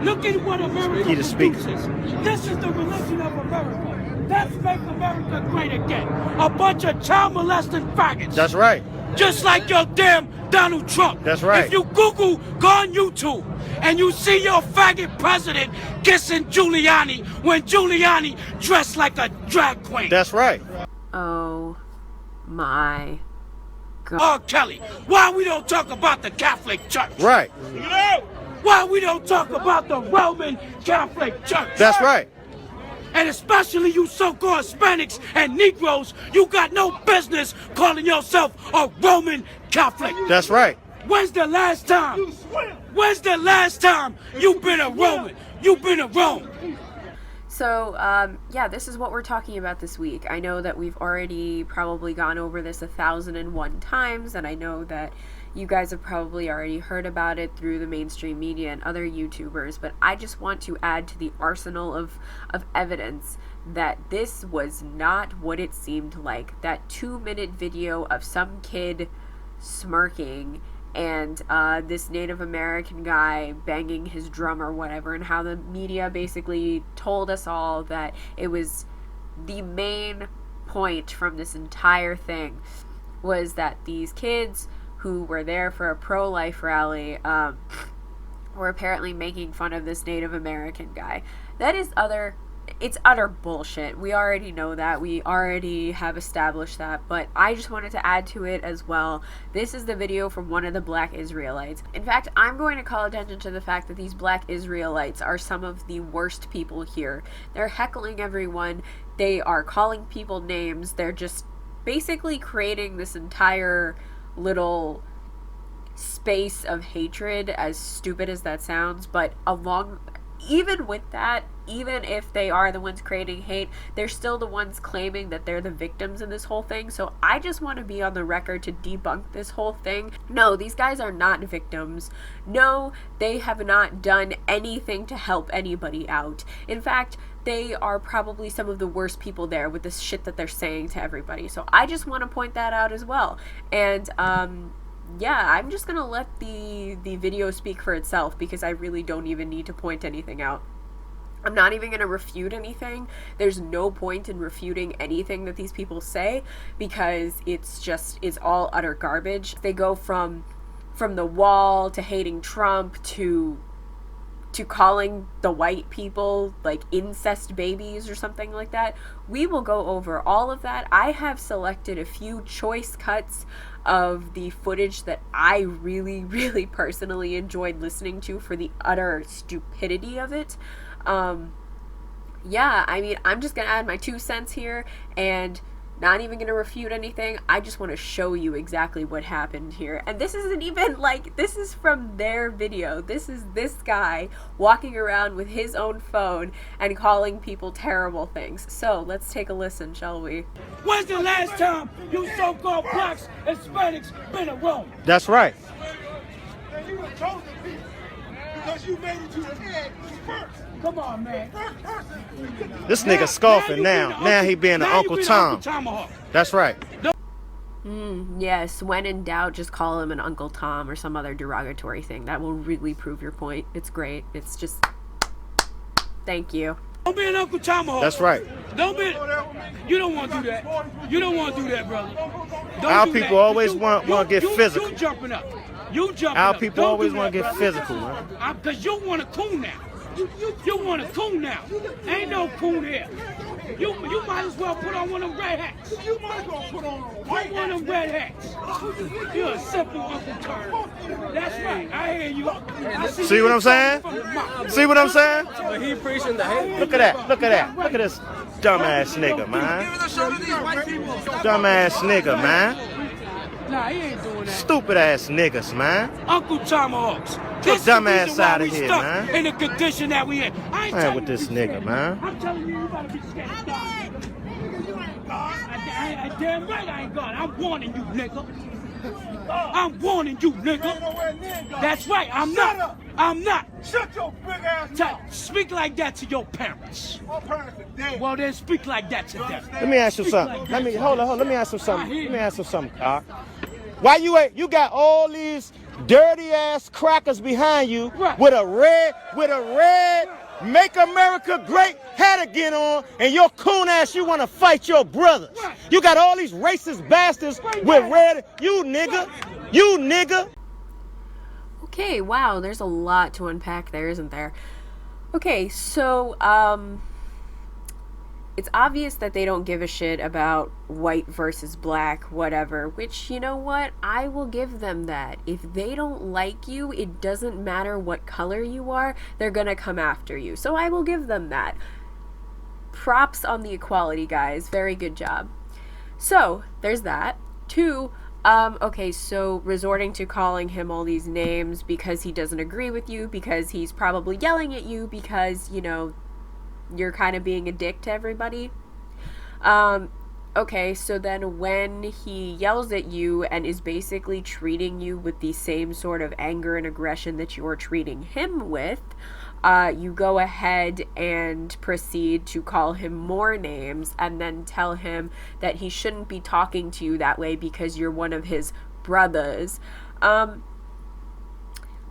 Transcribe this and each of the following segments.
Look at what America produces. This is the religion of America. Let's make America great again. A bunch of child molesting faggots. That's right. Just like your damn Donald Trump. That's right. If you go on YouTube, and you see your faggot president kissing Giuliani when Giuliani dressed like a drag queen. That's right. Oh my God. Oh, Kelly, why we don't talk about the Catholic Church? Right. Why we don't talk about the Roman Catholic Church? That's right. And especially you so-called Hispanics and Negroes, you got no business calling yourself a Roman Catholic. That's right. When's the last time? When's the last time you've been a Roman? You've been a Rome. So, yeah, this is what we're talking about this week. I know that we've already probably gone over this 1,001 times, and I know that you guys have probably already heard about it through the mainstream media and other YouTubers, but I just want to add to the arsenal of evidence that this was not what it seemed like. That 2-minute video of some kid smirking and this Native American guy banging his drum or whatever, and how the media basically told us all that it was the main point from this entire thing was that these kids who were there for a pro-life rally were apparently making fun of this Native American guy. That is it's utter bullshit. We already know that. We already have established that, but I just wanted to add to it as well. This is the video from one of the Black Israelites. In fact, I'm going to call attention to the fact that these Black Israelites are some of the worst people here. They're heckling everyone. They are calling people names. They're just basically creating this entire little space of hatred, as stupid as that sounds, but even with that, even if they are the ones creating hate, they're still the ones claiming that they're the victims in this whole thing. So I just want to be on the record to debunk this whole thing. No, these guys are not victims. No, they have not done anything to help anybody out. In fact, they are probably some of the worst people there with this shit that they're saying to everybody. So I just want to point that out as well. And yeah, I'm just gonna let the video speak for itself, because I really don't even need to point anything out. I'm not even gonna refute anything. There's no point in refuting anything that these people say, because it's all utter garbage. They go from the wall to hating Trump to calling the white people like incest babies or something like that. We will go over all of that. I have selected a few choice cuts of the footage that I really, really personally enjoyed listening to for the utter stupidity of it. Yeah, I mean, I'm just gonna add my 2 cents here and not even gonna refute anything. I just want to show you exactly what happened here. And this isn't even like, this is from their video. This is this guy walking around with his own phone and calling people terrible things. So let's take a listen, shall we? When's the last time you so-called blacks, Hispanics been a Rome? That's right. And you were chosen people because you made it to the end first. Come on, man. This nigga scoffing now. Now he being an Uncle Tom. That's right. Yes, when in doubt, just call him an Uncle Tom or some other derogatory thing. That will really prove your point. It's great. It's just... Thank you. Don't be an Uncle Tomahawk. That's right. Don't be... You don't want to do that. You don't want to do that, brother. Don't Our do people that. always want to get physical. You jumping up. You jumping Our up. people Don't always do want to that, get brother. physical, man. Because you want a coon now. You want a coon now. Ain't no coon here. You might as well put on one of them red hats. You might as well put on a white One of them red hats. You're a simple Uncle Tom. That's right. I hear you. See what I'm saying? See what I'm saying? But he preaching the hate. Look at that. Look at that. Look at this dumbass nigga, man. Dumbass nigga, man. Nah, he ain't doing that. Stupid ass niggas, man. Uncle Tomahawks. Get dumb ass out of here, man. In the condition that we in. I ain't Man, with this nigga, man. I'm telling you, you gotta be scared of God. I damn right I ain't God. I'm warning you, nigga. I'm warning you, nigga. That's right. I'm not. I'm not. Shut your big ass mouth. Speak like that to your parents. My parents are dead. Well, then speak like that to them. Let me ask you something. Let me ask you something. Let me ask you something, Doc. Why you got all these dirty ass crackers behind you Right. with a red Make America Great hat again on, and your coon ass, you want to fight your brothers. Right. You got all these racist bastards with red. You nigga. Okay, wow, there's a lot to unpack there, isn't there? Okay, so, it's obvious that they don't give a shit about white versus black, whatever, which, you know what? I will give them that. If they don't like you, it doesn't matter what color you are, they're gonna come after you. So I will give them that. Props on the equality, guys. Very good job. So, there's that. 2, okay, so resorting to calling him all these names because he doesn't agree with you, because he's probably yelling at you because, you know, you're kind of being a dick to everybody. Okay, so then when he yells at you and is basically treating you with the same sort of anger and aggression that you're treating him with, you go ahead and proceed to call him more names and then tell him that he shouldn't be talking to you that way because you're one of his brothers.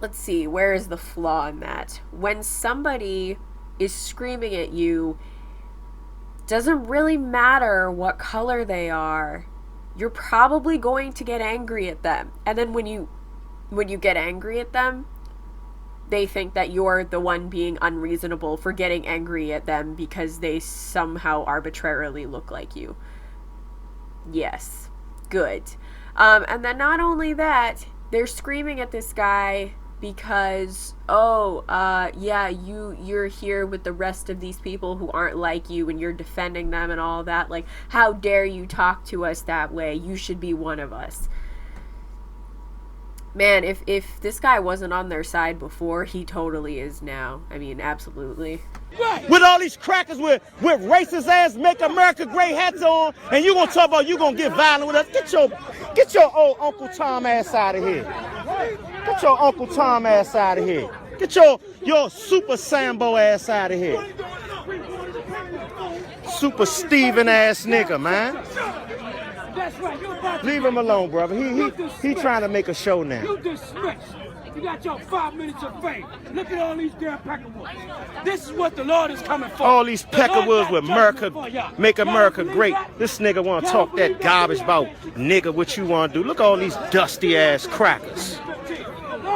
Let's see, where is the flaw in that? When somebody is screaming at you, doesn't really matter what color they are, you're probably going to get angry at them. And then when you get angry at them, they think that you're the one being unreasonable for getting angry at them because they somehow arbitrarily look like you. Yes. Good. And then not only that, they're screaming at this guy because, yeah, you're here with the rest of these people who aren't like you and you're defending them and all that. Like, how dare you talk to us that way? You should be one of us. Man, if this guy wasn't on their side before, he totally is now. I mean, absolutely. With all these crackers with racist ass Make America Great hats on, and you gonna talk about you gonna get violent with us? Get your old Uncle Tom ass out of here. Get your Uncle Tom ass out of here. Get your Super Sambo ass out of here. Super Steven ass nigga, man. That's right. You're about to Leave him alone, brother. He trying to make a show now. You dismissed. You got your 5 minutes of fame. Look at all these damn Peckerwoods. This is what the Lord is coming for. All these Peckerwoods with America, make America Y'all great. believe that? This nigga want to Y'all talk that believe garbage that? about nigga what you want to do. Look at all these dusty ass crackers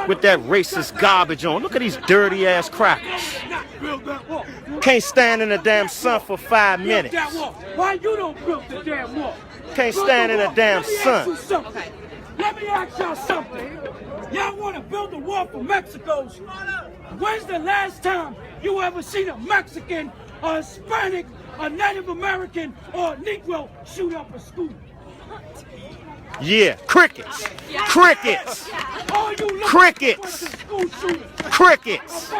with that racist garbage on. Look at these dirty ass crackers. Build that wall. Can't stand in the damn sun for 5 Build minutes. that wall. Why you don't build the damn wall? Can't Build stand in the wall. damn Let me ask sun. you something. Let me ask y'all something. Y'all want to build a wall for Mexicos. When's the last time you ever seen a Mexican, a Hispanic, a Native American, or a Negro shoot up a school? Yeah, crickets. Crickets. All you look Crickets. like school shooters. Crickets.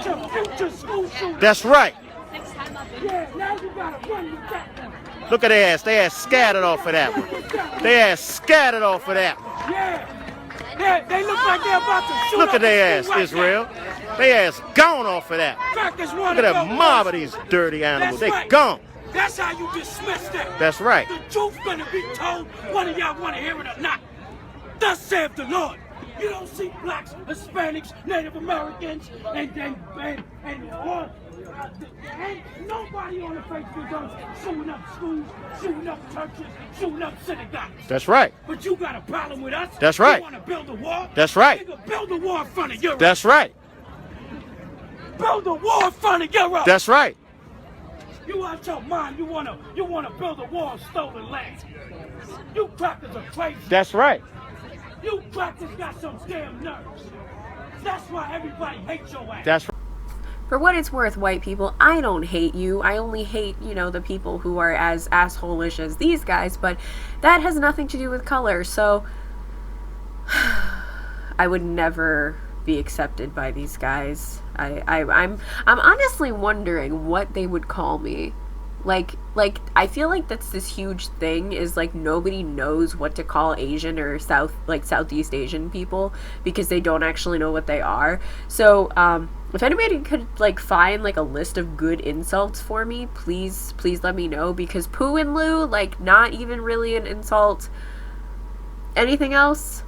Your future school shooters. That's right. Yeah, now you gotta run with that one. Look at their ass. They ass scattered off of that one. They ass scattered off of that one. Yeah. They look like they're about to shoot Look up at their a ass, school right Israel. now. They ass gone off of that. Crackers Look wanna at that go mob of first. these dirty animals. That's They right. gone. That's how you dismiss them. That's right. The truth gonna be told, whether y'all wanna hear it or not. Thus saith the Lord. You don't see blacks, Hispanics, Native Americans, and nobody on the face of the earth shooting up schools, shooting up churches, shooting up synagogues. That's right. But you got a problem with us? That's right. You want to build a wall? That's right. Nigga, build a wall in front of Europe. That's right. Build a wall in front of Europe. That's right. You out your mind. You wanna build a wall on stolen land. You crackers are crazy. That's right. You crackers got some damn nerves. That's why everybody hates your ass. That's right. For what it's worth, white people, I don't hate you. I only hate, the people who are as asshole-ish as these guys, but that has nothing to do with color, so I would never be accepted by these guys. I'm honestly wondering what they would call me Like I feel like that's this huge thing, is like nobody knows what to call Asian or Southeast Asian people because they don't actually know what they are. So if anybody could like find like a list of good insults for me, please let me know, because poo and loo, like, not even really an insult. Anything else?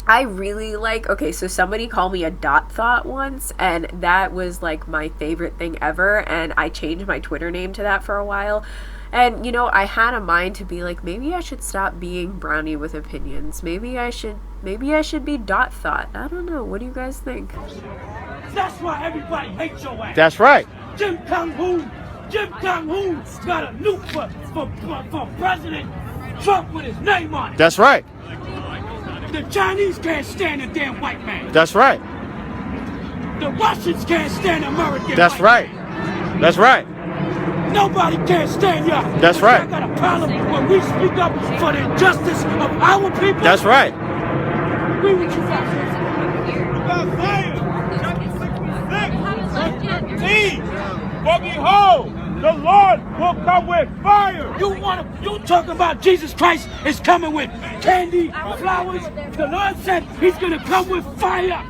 I really like, okay, so somebody called me a dot thought once, and that was like my favorite thing ever, and I changed my Twitter name to that for a while. And, you know, I had a mind to be like, maybe I should stop being Brownie with opinions. Maybe I should be dot thought. I don't know. What do you guys think? That's why everybody hates your ass. That's right. Kim Jong-un got a nuke for President Trump with his name on it. That's right. The Chinese can't stand a damn white man. That's right. The Russians can't stand American. That's right. That's right. Nobody can stand y'all. That's right. I got a problem when we speak up for the injustice of our people. That's right. Agree with you, For behold, the Lord will come with fire. You talking about Jesus Christ is coming with candy, flowers? The Lord said he's gonna come with fire.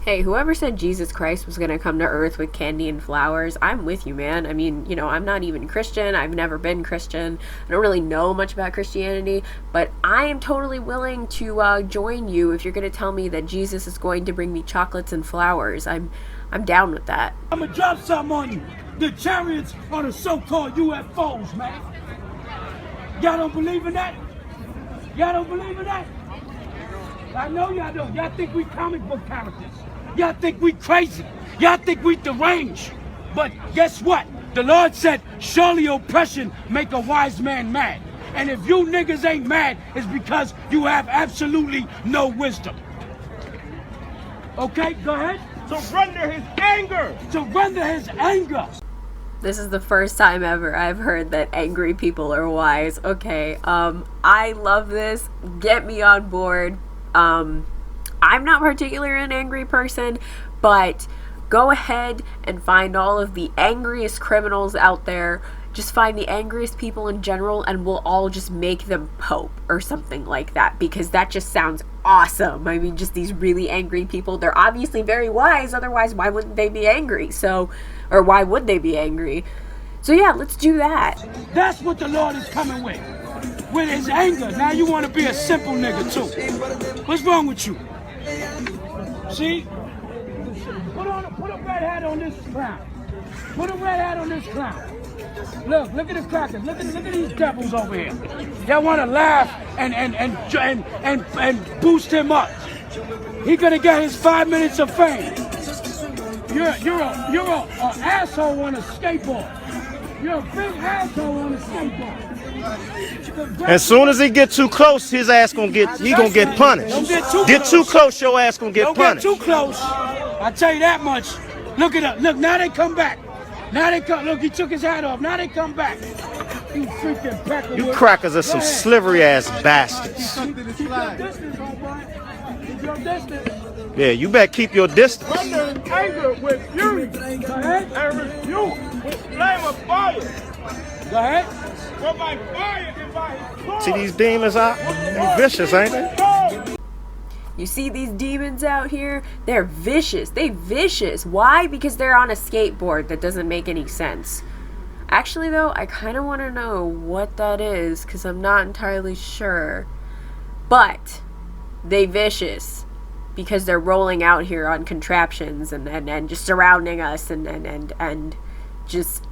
Hey, whoever said Jesus Christ was going to come to earth with candy and flowers, I'm with you, man. I mean, you know, I'm not even Christian. I've never been Christian. I don't really know much about Christianity, but I am totally willing to join you if you're going to tell me that Jesus is going to bring me chocolates and flowers. I'm down with that. I'm gonna drop something on you. The chariots are the so-called UFOs, man. Y'all don't believe in that? Y'all don't believe in that? I know y'all don't. Y'all think we comic book characters. Y'all think we crazy. Y'all think we deranged. But guess what? The Lord said, surely oppression make a wise man mad. And if you niggas ain't mad, it's because you have absolutely no wisdom. Okay, go ahead. Surrender his anger. Surrender his anger. This is the first time ever I've heard that angry people are wise. Okay, I love this. Get me on board. I'm not particularly an angry person, but go ahead and find all of the angriest criminals out there. Just find the angriest people in general, and we'll all just make them Pope or something like that, because that just sounds awesome. I mean, just these really angry people. They're obviously very wise, otherwise why wouldn't they be angry? Or why would they be angry? So yeah, let's do that. That's what the Lord is coming with his anger. Now you want to be a simple nigga too. What's wrong with you? See? Put a red hat on this clown. Put a red hat on this clown. Look at the crackers. Look at these devils over here. Y'all want to laugh and boost him up. He gonna get his 5 minutes of fame. You're an asshole on a skateboard. You're a big asshole on a skateboard. As soon as he get too close, his ass gonna get punished. Don't get too close, your ass gonna get Don't punished. get too close. I tell you that much. Look at it. Look, now they come back. Now they come. Look, he took his hat off. Now they come back. You freaking pecker. You crackers are some slivery ass bastards. Keep your distance, homeboy. Keep your distance. Yeah, you better keep your distance. Surrender his anger with fury. Go ahead. And rebuke with flame of fire. Go ahead. For by fire and by his sword. See these demons out? They vicious, ain't they? You see these demons out here? They're vicious. They vicious. Why? Because they're on a skateboard. That doesn't make any sense. Actually, though, I kind of want to know what that is, because I'm not entirely sure. But they vicious because they're rolling out here on contraptions and just surrounding us and just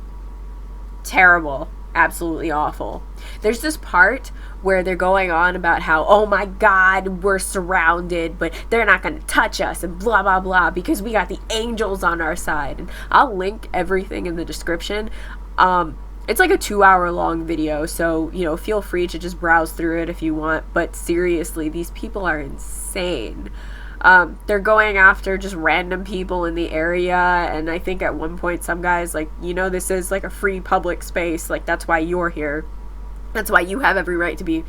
terrible. Absolutely awful. There's this part where they're going on about how, oh my God, we're surrounded, but they're not going to touch us and blah, blah, blah, because we got the angels on our side. And I'll link everything in the description. It's like a 2-hour long video, so, you know, feel free to just browse through it if you want. But seriously, these people are insane. They're going after just random people in the area, and I think at one point some guys, like, you know, this is like a free public space, like, that's why you're here. That's why you have every right to be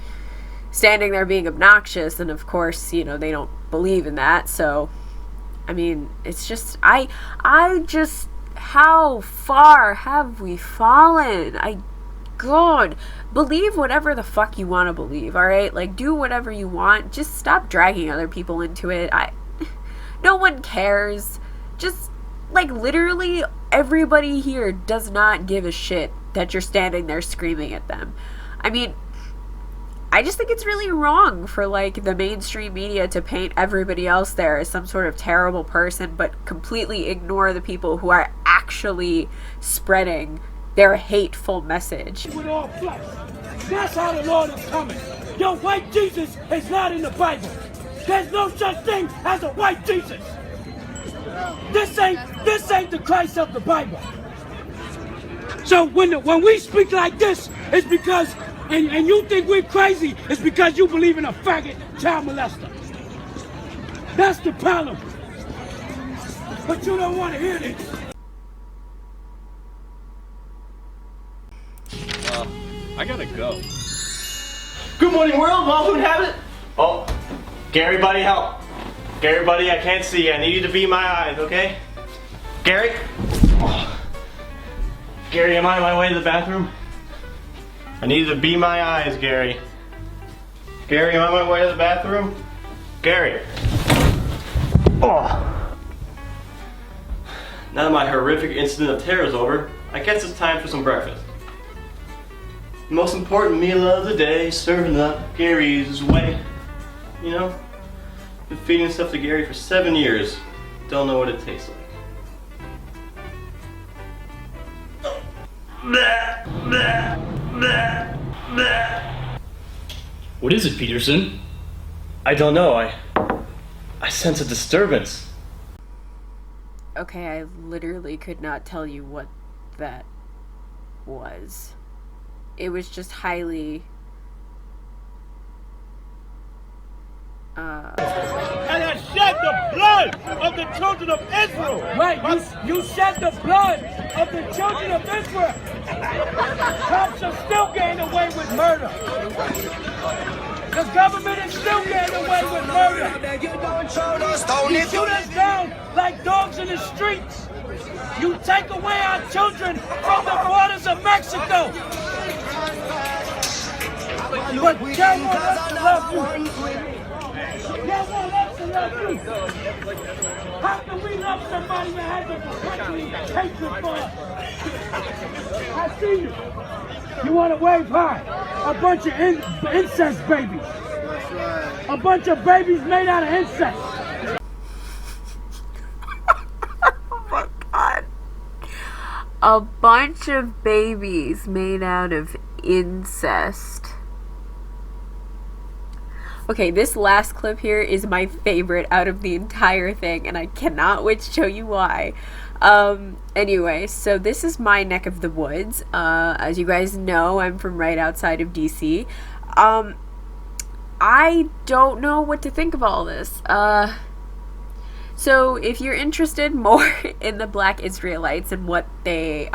standing there being obnoxious, and of course, you know, they don't believe in that. So I mean, it's just, I just how far have we fallen? God, believe whatever the fuck you want to believe, alright? Like, do whatever you want. Just stop dragging other people into it. No one cares. Just, like, literally everybody here does not give a shit that you're standing there screaming at them. I mean, I just think it's really wrong for, like, the mainstream media to paint everybody else there as some sort of terrible person, but completely ignore the people who are actually spreading their hateful message. With all flesh. That's how the Lord is coming. Your white Jesus is not in the Bible. There's no such thing as a white Jesus. This ain't the Christ of the Bible. So when we speak like this, it's because, and you think we're crazy, it's because you believe in a faggot child molester. That's the problem. But you don't want to hear this. I gotta go. Good morning, world. Well, who'd have it? Oh, Gary, buddy, help. Gary, buddy, I can't see you. I need you to be my eyes, okay? Gary? Oh. Gary, am I on my way to the bathroom? I need you to be my eyes, Gary. Gary, am I on my way to the bathroom? Gary. Oh. Now that my horrific incident of terror is over, I guess it's time for some breakfast. The most important meal of the day, serving up Gary's way. You know, been feeding stuff to Gary for 7 years. Don't know what it tastes like. What is it, Peterson? I don't know. I sense a disturbance. Okay, I literally could not tell you what that was. It was just highly And I shed the blood of the children of Israel. Right, you shed the blood of the children of Israel. Cops are still getting away with murder. The government is still getting away with murder. You shoot us down like dogs in the streets. You take away our children from the borders of Mexico. But God wants us to love you. God wants us to love you. How can we love somebody that has a perpetual hatred for us? I see you. You want to wave high. A bunch of incest babies. A bunch of babies made out of incest. oh my god. A bunch of babies made out of incest. Okay, this last clip here is my favorite out of the entire thing, and I cannot wait to show you why. Anyway, so this is my neck of the woods. As you guys know, I'm from right outside of DC. I don't know what to think of all this. So if you're interested more in the Black Israelites and what they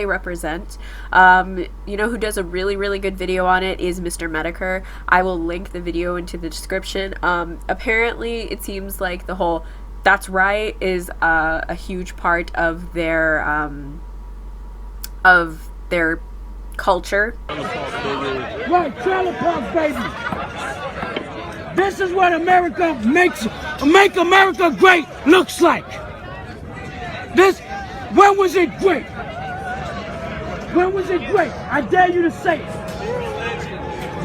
represent, you know who does a really, really good video on it is Mr. Metokur. I will link the video into the description. Apparently, it seems like the whole "that's right" is a huge part of their culture. Right, trailer park baby. This is what America make America great looks like. When was it great? When was it great? I dare you to say it.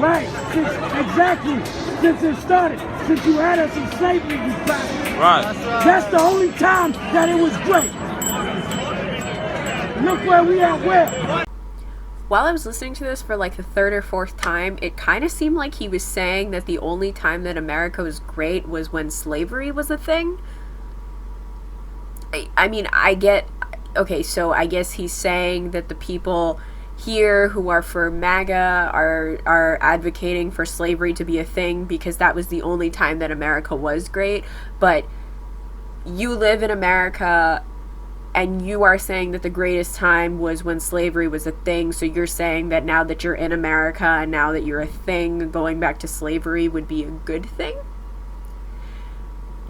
Right, exactly. Since it started, since you had us in slavery, you bastard. Right. That's the only time that it was great. Look where we at, where? While I was listening to this for like the third or fourth time, it kind of seemed like he was saying that the only time that America was great was when slavery was a thing. I mean, I get... Okay, so I guess he's saying that the people here who are for MAGA are advocating for slavery to be a thing because that was the only time that America was great. But you live in America and you are saying that the greatest time was when slavery was a thing, so you're saying that now that you're in America and now that you're a thing, going back to slavery would be a good thing?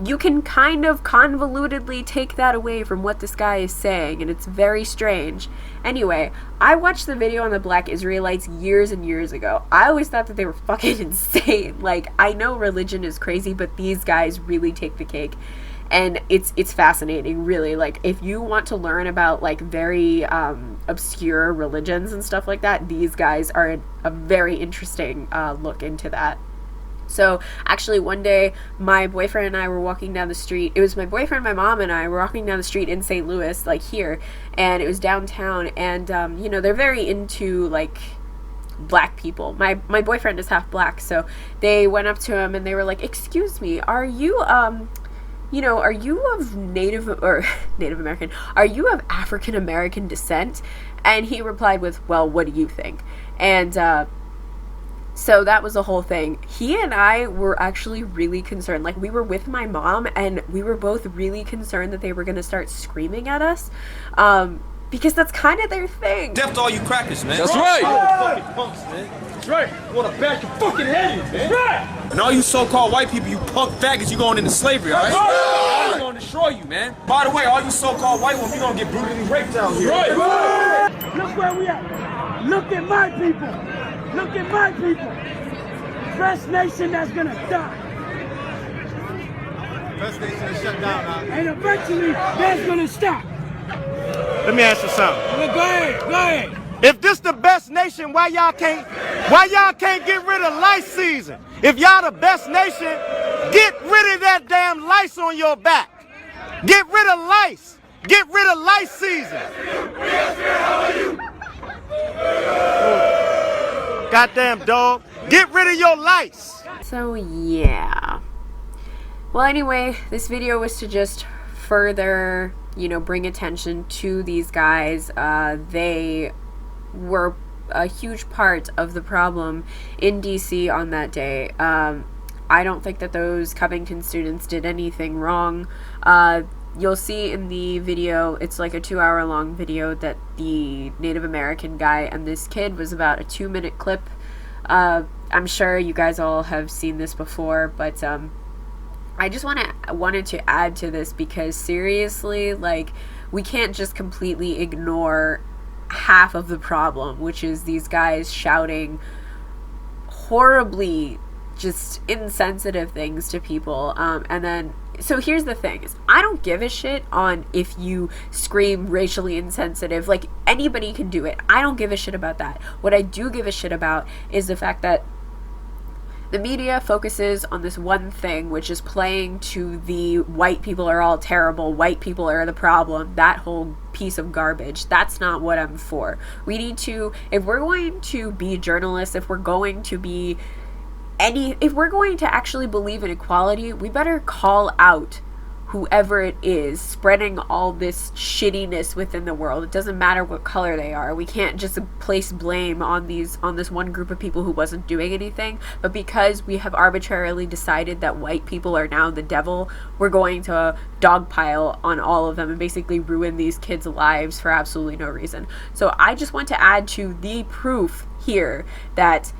you can kind of convolutedly take that away from what this guy is saying, and it's very strange. Anyway, I watched the video on the Black Israelites years and years ago. I always thought that they were fucking insane. Like, I know religion is crazy, but these guys really take the cake. And it's fascinating, really. Like, if you want to learn about, like, very obscure religions and stuff like that, these guys are a very interesting look into that. So actually one day my boyfriend and I were walking down the street. It was my boyfriend, my mom, and I were walking down the street in St. Louis, like here, and it was downtown, and you know, they're very into like black people. My boyfriend is half black, so they went up to him and they were like, "Excuse me, are you you know, are you of Native American? Are you of African American descent?" And he replied with, "Well, what do you think?" And so that was the whole thing. He and I were actually really concerned. Like, we were with my mom, and we were both really concerned that they were going to start screaming at us, because that's kind of their thing. Death to all you crackers, man. That's right. Fucking punks, man. That's right. I want to bash your fucking head in, man. Right. And all you so-called white people, you punk faggots, you going into slavery, all right? I'm gonna destroy you, man. By the way, all you so-called white ones, you gonna get brutally raped out here. Right. Look where we at. Look at my people. Look at my people. Best nation that's gonna die. Best nation to shut down now. And eventually, that's gonna stop. Let me ask you something. Well, go ahead. If this the best nation, why y'all can't get rid of lice season? If y'all the best nation, get rid of that damn lice on your back. Get rid of lice. Get rid of lice season. Goddamn dog. Get rid of your lice. So yeah. Well, anyway, this video was to just further, you know, bring attention to these guys. They were a huge part of the problem in DC on that day. I don't think that those Covington students did anything wrong. You'll see in the video, it's like a 2-hour long video, that the Native American guy and this kid was about a 2-minute clip. I'm sure you guys all have seen this before, but I just wanted to add to this, because seriously, like, we can't just completely ignore half of the problem, which is these guys shouting horribly just insensitive things to people. And then, so here's the thing, is I don't give a shit on if you scream racially insensitive. Like, anybody can do it. I don't give a shit about that. What I do give a shit about is the fact that the media focuses on this one thing, which is playing to the white people are all terrible, white people are the problem, that whole piece of garbage. That's not what I'm for. We need to, if we're going to be journalists, if we're going to be if we're going to actually believe in equality, we better call out whoever it is spreading all this shittiness within the world. It doesn't matter what color they are. We can't just place blame on this one group of people who wasn't doing anything. But because we have arbitrarily decided that white people are now the devil, we're going to dogpile on all of them and basically ruin these kids' lives for absolutely no reason. So I just want to add to the proof here that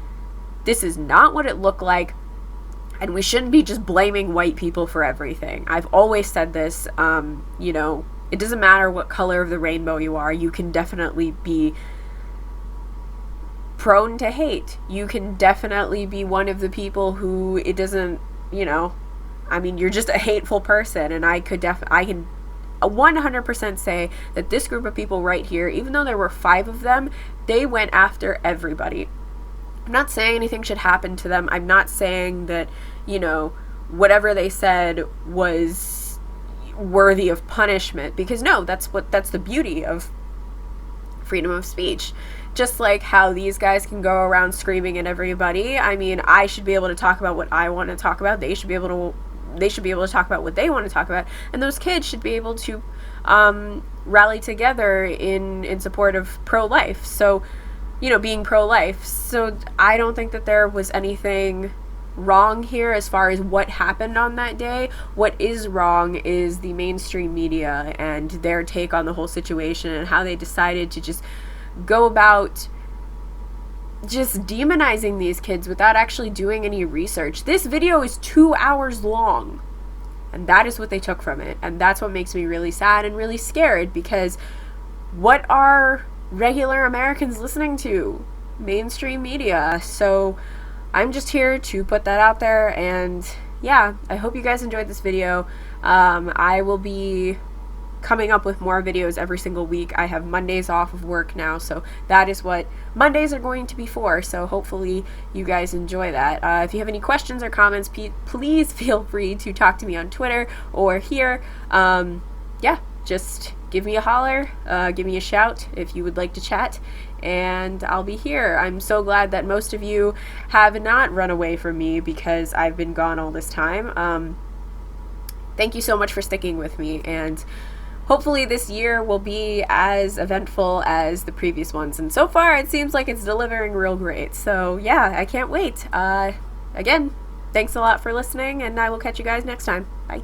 this is not what it looked like, and we shouldn't be just blaming white people for everything. I've always said this, you know, it doesn't matter what color of the rainbow you are, you can definitely be prone to hate. You can definitely be one of the people who it doesn't, you know, I mean, you're just a hateful person, and I can 100% say that this group of people right here, even though there were 5 of them, they went after everybody. I'm not saying anything should happen to them. I'm not saying that, you know, whatever they said was worthy of punishment, because no, that's the beauty of freedom of speech. Just like how these guys can go around screaming at everybody. I mean, I should be able to talk about what I want to talk about. They should be able to talk about what they want to talk about, and those kids should be able to rally together in support of pro-life. So, you know, being pro-life. So I don't think that there was anything wrong here as far as what happened on that day. What is wrong is the mainstream media and their take on the whole situation, and how they decided to just go about just demonizing these kids without actually doing any research. This video is 2 hours long, And that is what they took from it. And that's what makes me really sad and really scared, because what are regular Americans listening to? Mainstream media. So I'm just here to put that out there, and yeah, I hope you guys enjoyed this video. I will be coming up with more videos every single week. I have Mondays off of work now, so that is what Mondays are going to be for, so hopefully you guys enjoy that. If you have any questions or comments, please feel free to talk to me on Twitter or here. Yeah, just give me a holler, give me a shout if you would like to chat, and I'll be here. I'm so glad that most of you have not run away from me because I've been gone all this time. Thank you so much for sticking with me, and hopefully this year will be as eventful as the previous ones, and so far it seems like it's delivering real great. So yeah, I can't wait. Again, thanks a lot for listening, and I will catch you guys next time. Bye.